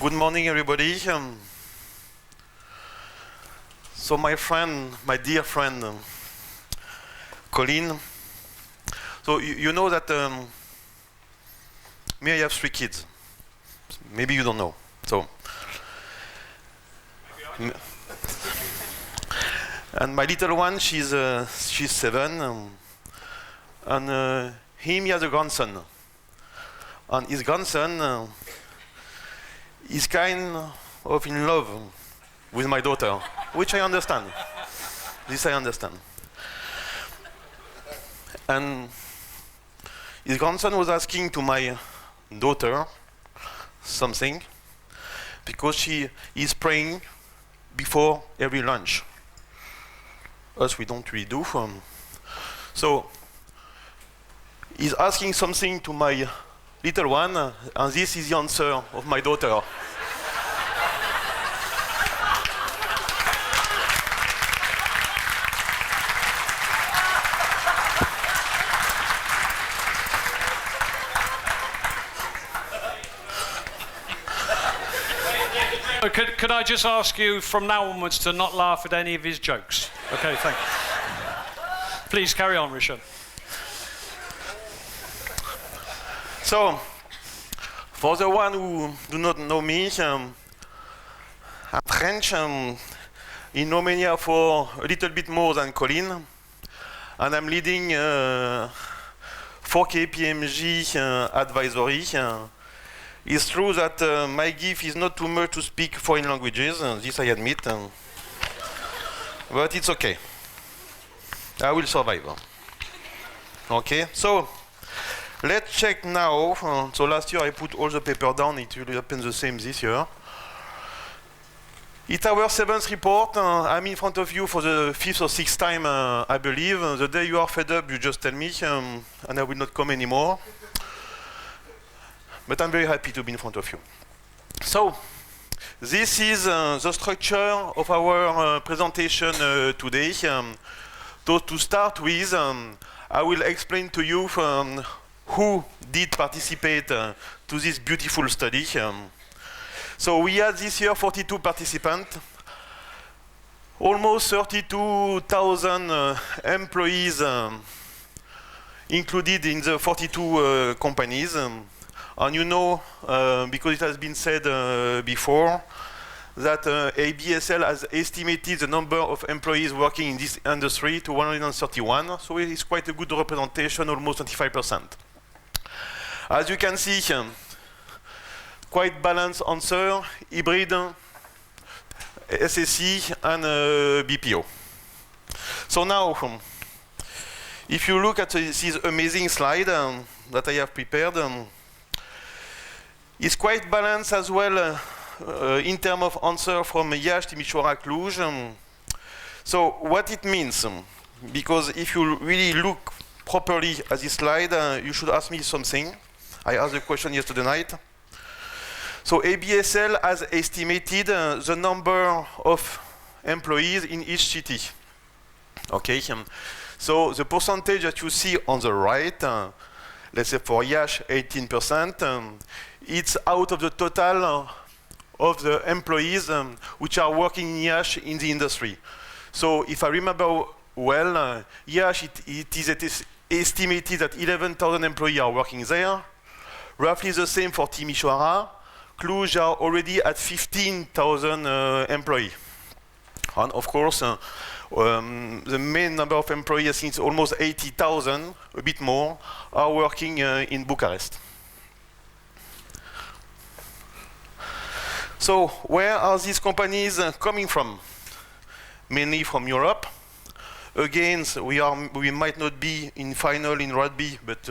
Good morning, everybody. So my dear friend, Colin. So you know that me, I have 3 kids. Maybe you don't know. So, and my little one, she's 7, and he has a grandson. And his grandson is kind of in love with my daughter, which I understand. This I understand. And his grandson was asking to my daughter something because she is praying before every lunch. Us, we don't really do. So he's asking something to my little one, and this is the answer of my daughter. Could I just ask you from now onwards to not laugh at any of his jokes? Okay, thank you. Please carry on, Richard. So, for the one who do not know me, I'm French, in Romania for a little bit more than Colin, and I'm leading 4KPMG advisory. It's true that my gift is not too much to speak foreign languages, this I admit, but it's okay. I will survive. Okay, so let's check now. So last year I put all the paper down, it will happen the same this year. It's our 7th report. I'm in front of you for the 5th or 6th time, I believe. The day you are fed up, you just tell me, and I will not come anymore. But I'm very happy to be in front of you. So, this is the structure of our presentation today. So to start with, I will explain to you who did participate to this beautiful study. So we had this year 42 participants, almost 32,000 employees included in the 42 companies. And you know, because it has been said before, that ABSL has estimated the number of employees working in this industry to 131, so it's quite a good representation, almost 25%. As you can see, quite balanced answer, hybrid, SSE, and BPO. So now, if you look at this amazing slide that I have prepared, it's quite balanced as well in terms of answer from Iași, Timișoara, Cluj. So what it means, because if you really look properly at this slide, you should ask me something. I asked the question yesterday night. So ABSL has estimated the number of employees in each city. Okay, so the percentage that you see on the right, let's say for Iași 18%, it's out of the total of the employees which are working in Iași in the industry. So if I remember well, Iași, it is estimated that 11,000 employees are working there. Roughly the same for Timișoara. Cluj are already at 15,000 employees. And of course, the main number of employees, I think it's almost 80,000, a bit more, are working in Bucharest. So where are these companies coming from? Mainly from Europe. Again, we might not be in final in rugby, but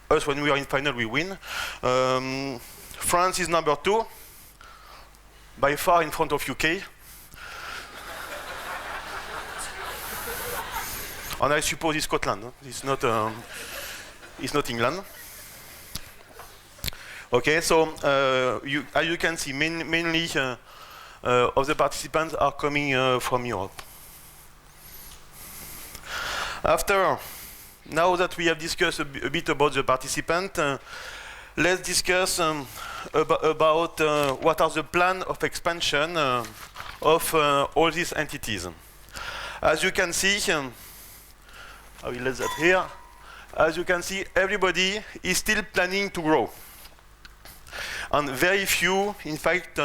us, when we are in final, we win. France is number 2, by far in front of UK. And I suppose it's Scotland. It's not England. Okay, so as you can see, mainly of the participants are coming from Europe. Now that we have discussed a bit about the participant, let's discuss about what are the plan of expansion of all these entities. As you can see, I will let that here. As you can see, everybody is still planning to grow. And very few, in fact,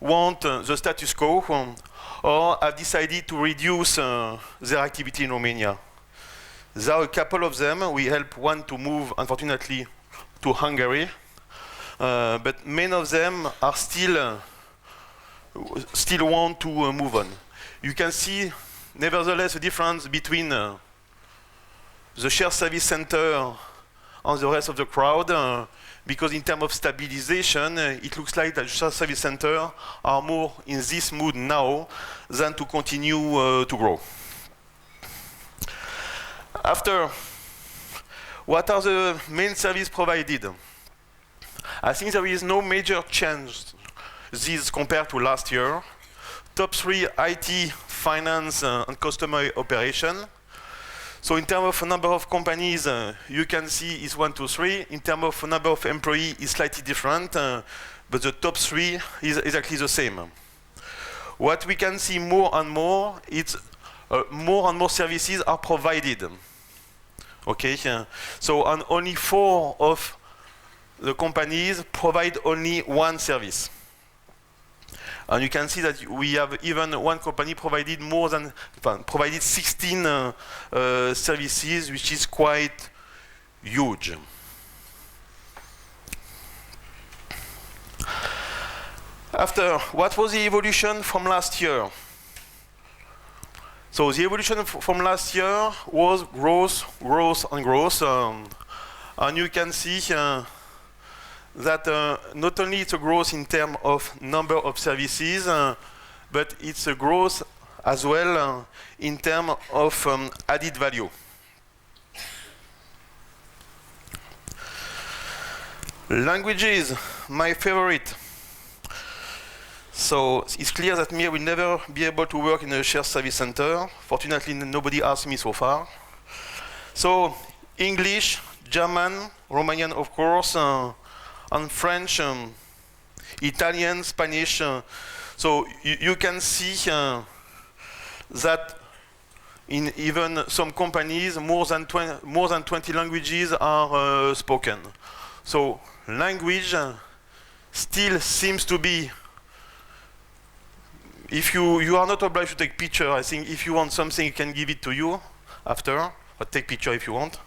want the status quo or have decided to reduce their activity in Romania. There are a couple of them. We help one to move, unfortunately, to Hungary. But many of them are still want to move on. You can see, nevertheless, a difference between the shared service center and the rest of the crowd, because in terms of stabilization, it looks like the shared service center are more in this mood now than to continue to grow. After, what are the main services provided? I think there is no major change this compared to last year. Top 3, IT, finance, and customer operation. So in terms of number of companies, you can see it's 1, 2, 3. In terms of number of employees, it's slightly different, but the top 3 is exactly the same. What we can see more and more, it's more and more services are provided. Okay, so and only 4 of the companies provide only one service. And you can see that we have even one company provided provided 16 services, which is quite huge. After, what was the evolution from last year? So the evolution from last year was growth, growth, and growth. And you can see that not only it's a growth in terms of number of services, but it's a growth as well in terms of added value. Languages, my favorite. So it's clear that me, I will never be able to work in a shared service center. Fortunately, nobody asked me so far. So English, German, Romanian, of course, and French, Italian, Spanish. So you can see that in even some companies, more than 20 languages are spoken. So language still seems to be, if you are not obliged to take picture, I think if you want something, you can give it to you after, or take picture if you want.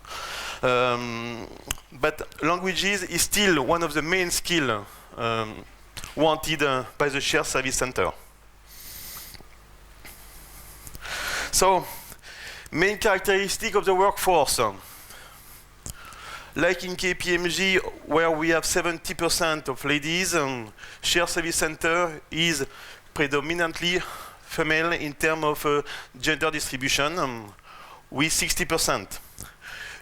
But languages is still one of the main skills wanted by the shared service center. So, main characteristic of the workforce. Like in KPMG, where we have 70% of ladies, shared service center is predominantly female in terms of gender distribution, with 60%.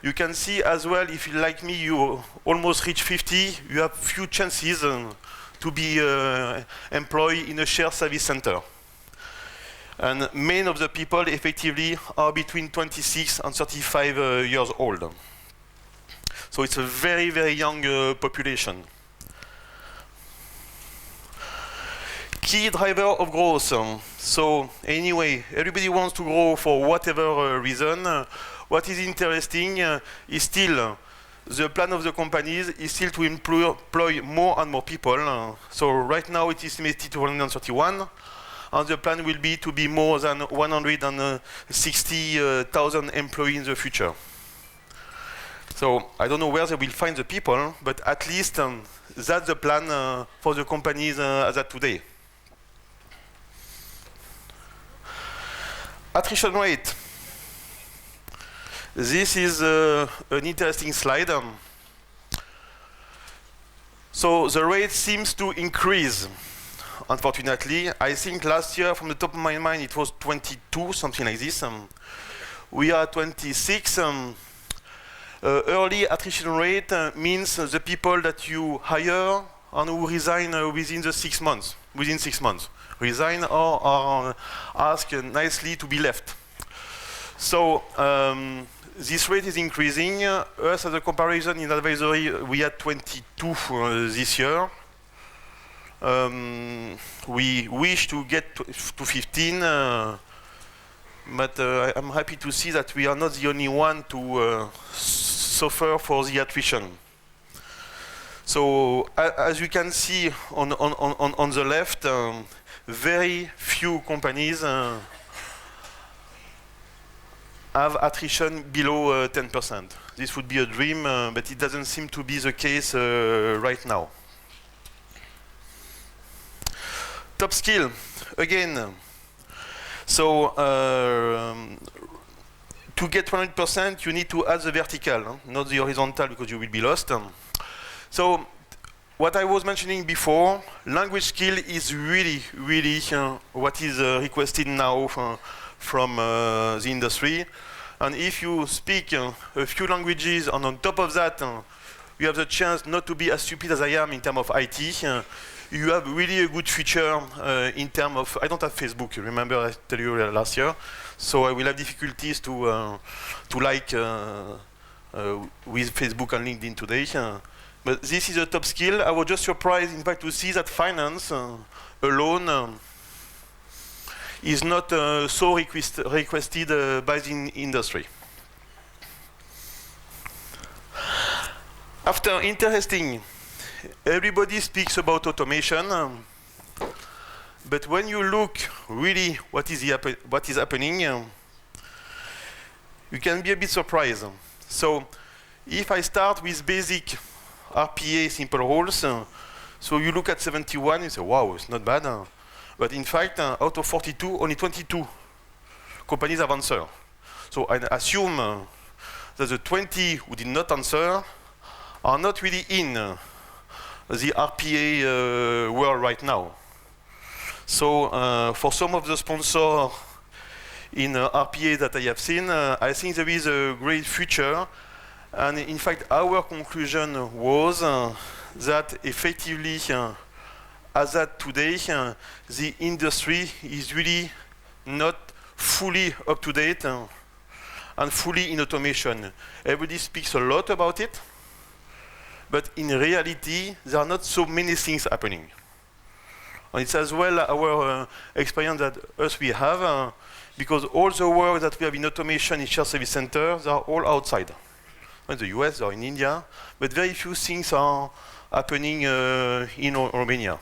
You can see as well, if you like me, you almost reach 50, you have few chances to be employed in a shared service center. And many of the people effectively are between 26 and 35 years old. So it's a very, very young population. Key driver of growth. So anyway, everybody wants to grow for whatever reason. What is interesting is still the plan of the companies is still to employ more and more people. So right now it is estimated to 131, and the plan will be to be more than 160,000 employees in the future. So I don't know where they will find the people, but at least that's the plan for the companies as of today. Attrition rate. This is an interesting slide. So the rate seems to increase, unfortunately. I think last year, from the top of my mind, it was 22, something like this. We are 26. Early attrition rate means the people that you hire and who resign within 6 months. Within 6 months. Resign or are asked nicely to be left. So this rate is increasing. Us, as a comparison in advisory, we had 22 this year. We wish to get to 15, but I'm happy to see that we are not the only one to suffer for the attrition. So as you can see on the left, very few companies have attrition below 10%. This would be a dream, but it doesn't seem to be the case right now. Top skill, again. So to get 100%, you need to add the vertical, not the horizontal, because you will be lost. So what I was mentioning before, language skill is really what is requested now from the industry. And if you speak a few languages, and on top of that, you have the chance not to be as stupid as I am in terms of IT, you have really a good future in terms of, I don't have Facebook, remember I told you last year, so I will have difficulties to like with Facebook and LinkedIn today. But this is a top skill. I was just surprised, in fact, to see that finance alone is not so requested by the industry. After interesting, everybody speaks about automation, but when you look really what is happening, you can be a bit surprised. So if I start with basic RPA simple rules, so you look at 71, you say, wow, it's not bad. But in fact, out of 42, only 22 companies have answered. So I assume that the 20 who did not answer are not really in the RPA world right now. So for some of the sponsors in RPA that I have seen, I think there is a great future. And in fact, our conclusion was that effectively, as at today, the industry is really not fully up to date and fully in automation. Everybody speaks a lot about it, but in reality, there are not so many things happening. And it's as well our experience that we have, because all the work that we have in automation in shared service centers are all outside. In the US or in India, but very few things are happening in Romania.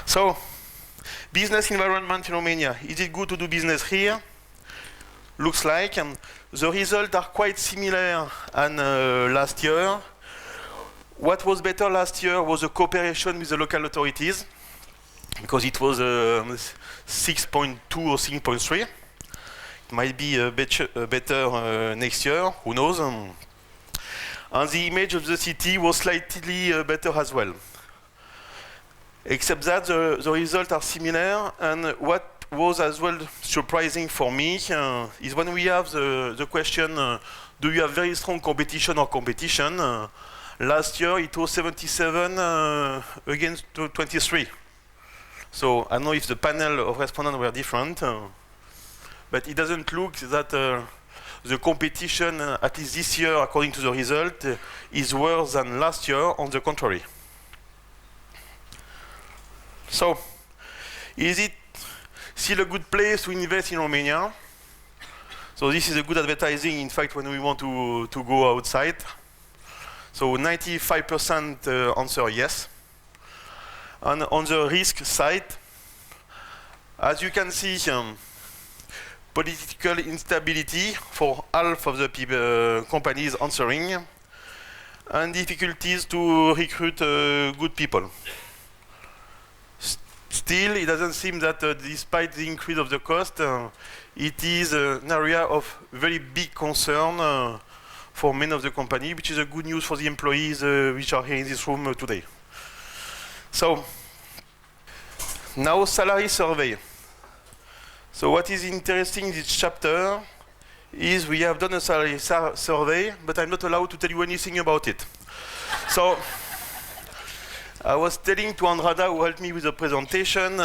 So, business environment in Romania. Is it good to do business here? Looks like. The results are quite similar than last year. What was better last year was the cooperation with the local authorities, because it was 6.2 or 6.3. Might be better next year, who knows? And the image of the city was slightly better as well. Except that the results are similar, and what was as well surprising for me is when we have the question, do you have very strong competition or competition? Last year it was 77 against 23. So I don't know if the panel of respondents were different. But it doesn't look that the competition, at least this year, according to the result, is worse than last year, on the contrary. So, is it still a good place to invest in Romania? So this is a good advertising, in fact, when we want to go outside. So 95% answer yes. And on the risk side, as you can see, political instability for half of the companies answering, and difficulties to recruit good people. Still, it doesn't seem that despite the increase of the cost, it is an area of very big concern for many of the companies, which is a good news for the employees which are here in this room today. So, now salary survey. So what is interesting in this chapter is we have done a salary survey, but I'm not allowed to tell you anything about it. So I was telling to Andrada, who helped me with the presentation,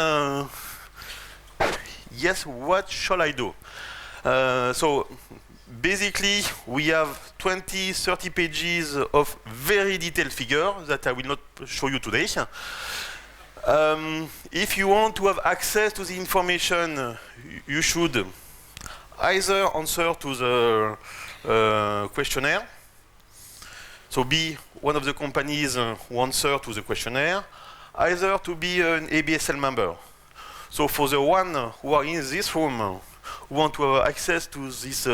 yes, what shall I do? So basically, we have 20, 30 pages of very detailed figures that I will not show you today. If you want to have access to the information, you should either answer to the questionnaire, so be one of the companies who answer to the questionnaire, either to be an ABSL member. So for the one who are in this room, who want to have access to this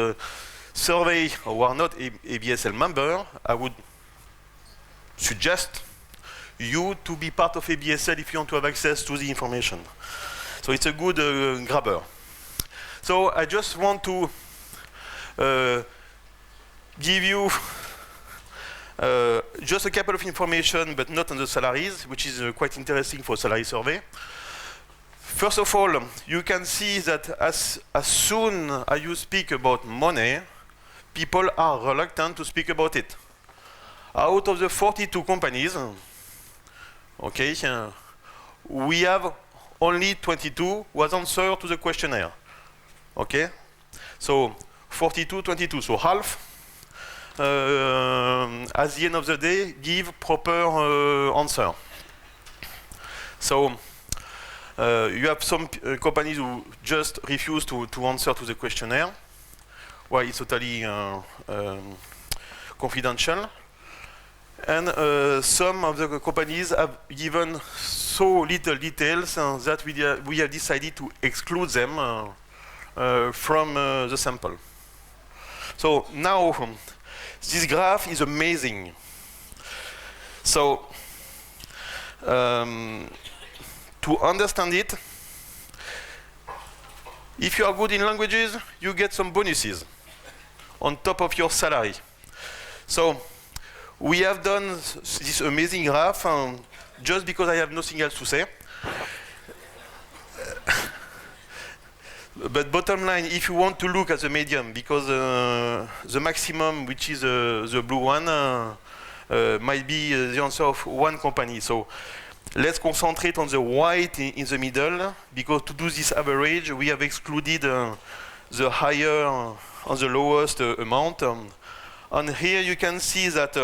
survey, or who are not ABSL member, I would suggest you to be part of ABSL if you want to have access to the information. So it's a good grabber. So I just want to give you just a couple of information, but not on the salaries, which is quite interesting for salary survey. First of all, you can see that as soon as you speak about money, people are reluctant to speak about it. Out of the 42 companies, okay, we have only 22 who has answered to the questionnaire. Okay, so 42, 22, so half. At the end of the day, give proper answer. So you have some companies who just refuse to answer to the questionnaire. Well, it's totally confidential. And some of the companies have given so little details that we have decided to exclude them from the sample. So now, this graph is amazing. So, to understand it, if you are good in languages, you get some bonuses on top of your salary. So, we have done this amazing graph just because I have nothing else to say. But bottom line, if you want to look at the medium, because the maximum, which is the blue one, might be the answer of one company. So let's concentrate on the white in the middle, because to do this average, we have excluded the higher on the lowest amount. And here you can see that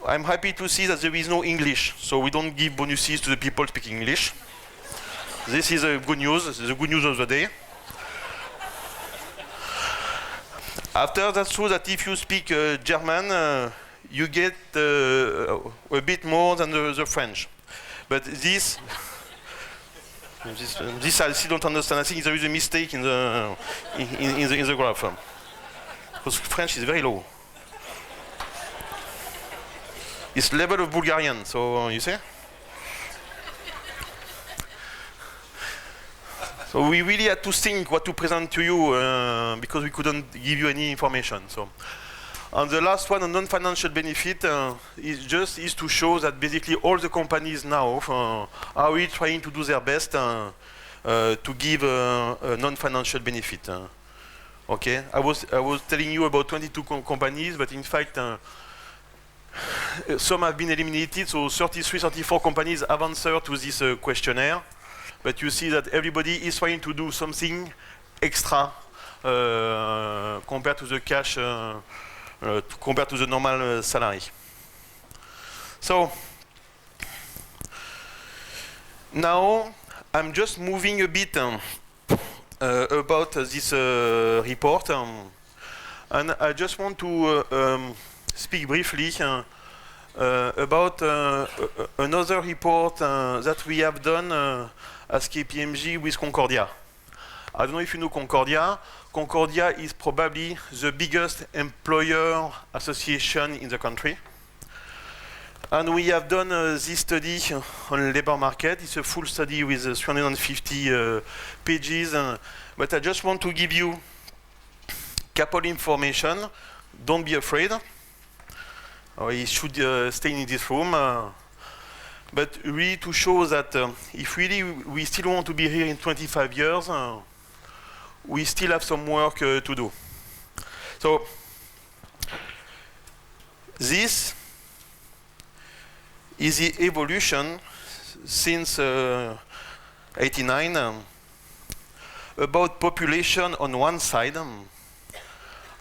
I'm happy to see that there is no English, so we don't give bonuses to the people speaking English. This is good news, the good news of the day. After, that's true that if you speak German, you get a bit more than the French. But this I still don't understand. I think there is a mistake in the graph. Because French is very low. It's level of Bulgarian, so you see? So we really had to think what to present to you because we couldn't give you any information. So, and the last one on non-financial benefit is to show that basically all the companies now are really trying to do their best to give a non-financial benefit. Okay, I was telling you about 22 companies, but in fact some have been eliminated. So 33, 34 companies have answered to this questionnaire. But you see that everybody is trying to do something extra compared to the cash, compared to the normal salary. So now I'm just moving a bit about this report, and I just want to speak briefly about another report that we have done as KPMG with Concordia. I don't know if you know Concordia. Concordia is probably the biggest employer association in the country. And we have done this study on labor market. It's a full study with 350 pages. But I just want to give you a couple information. Don't be afraid. You should stay in this room. But really to show that if really we still want to be here in 25 years, we still have some work to do. So this is the evolution since 89 about population on one side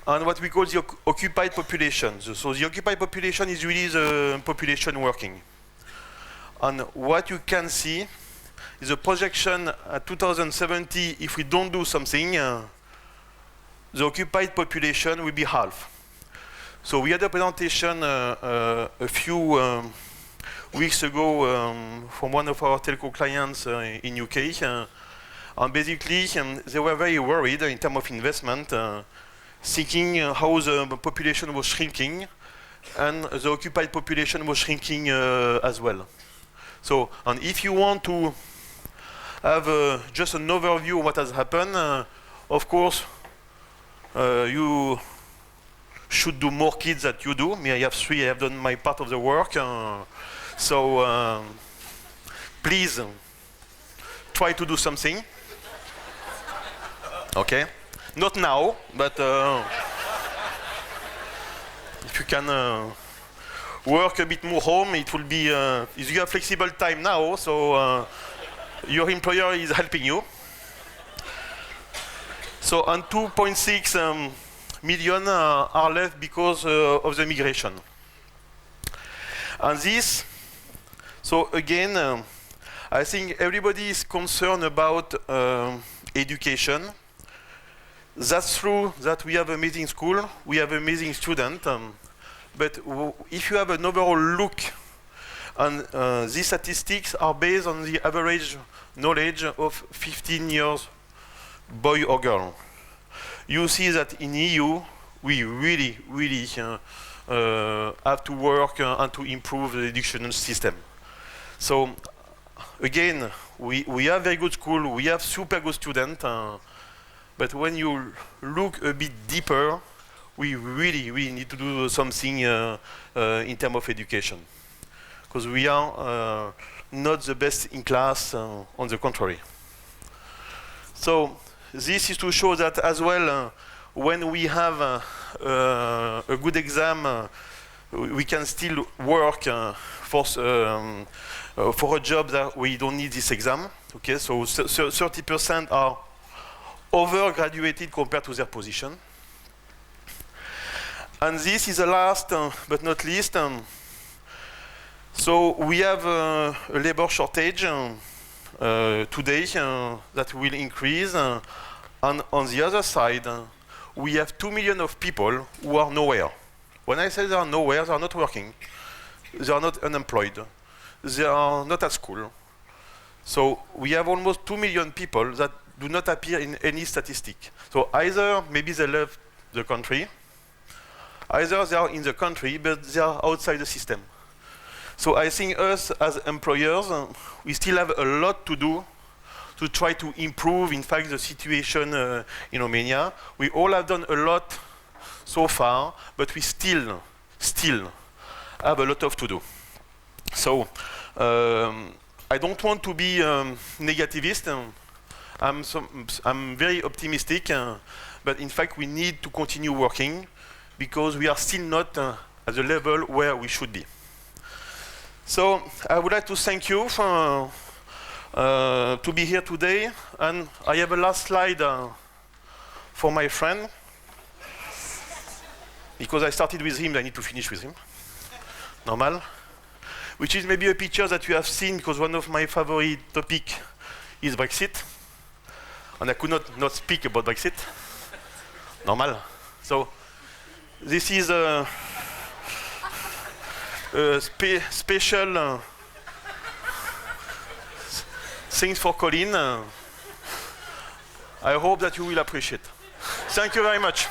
and what we call the occupied population. So the occupied population is really the population working. And what you can see is a projection at 2070. If we don't do something, the occupied population will be half. So we had a presentation a few weeks ago from one of our telco clients in UK, and basically they were very worried in terms of investment, thinking how the population was shrinking, and the occupied population was shrinking as well. So, and if you want to have just an overview of what has happened, of course, you should do more kids than you do. Me, I have 3. I have done my part of the work. So please try to do something. Okay, not now, but if you can work a bit more home, it will be. You have flexible time now, so your employer is helping you. So, and 2.6 million are left because of the migration. And this, so again, I think everybody is concerned about education. That's true that we have amazing school, we have amazing students, but if you have an overall look, and these statistics are based on the average knowledge of 15 years boy or girl. You see that in EU, we really have to work and to improve the educational system. So again, we have very good school, we have super good students, but when you look a bit deeper, we really need to do something in terms of education, because we are not the best in class, on the contrary. So this is to show that as well, when we have a good exam, we can still work for a job that we don't need this exam. Okay, so 30% are over-graduated compared to their position. And this is the last, but not least. So we have a labor shortage today that will increase. And on the other side, we have 2 million of people who are nowhere. When I say they are nowhere, they are not working. They are not unemployed. They are not at school. So we have almost 2 million people that do not appear in any statistic. So either maybe they left the country, either they are in the country, but they are outside the system. So I think us as employers, we still have a lot to do to try to improve, in fact, the situation in Romania. We all have done a lot so far, but we still have a lot of to do. So I don't want to be negativist. I'm very optimistic, but in fact, we need to continue working because we are still not at the level where we should be. So I would like to thank you for to be here today, and I have a last slide for my friend, because I started with him, I need to finish with him. Normal. Which is maybe a picture that you have seen, because one of my favorite topics is Brexit, and I could not speak about Brexit. Normal. So this is a special things for Colin. I hope that you will appreciate. Thank you very much.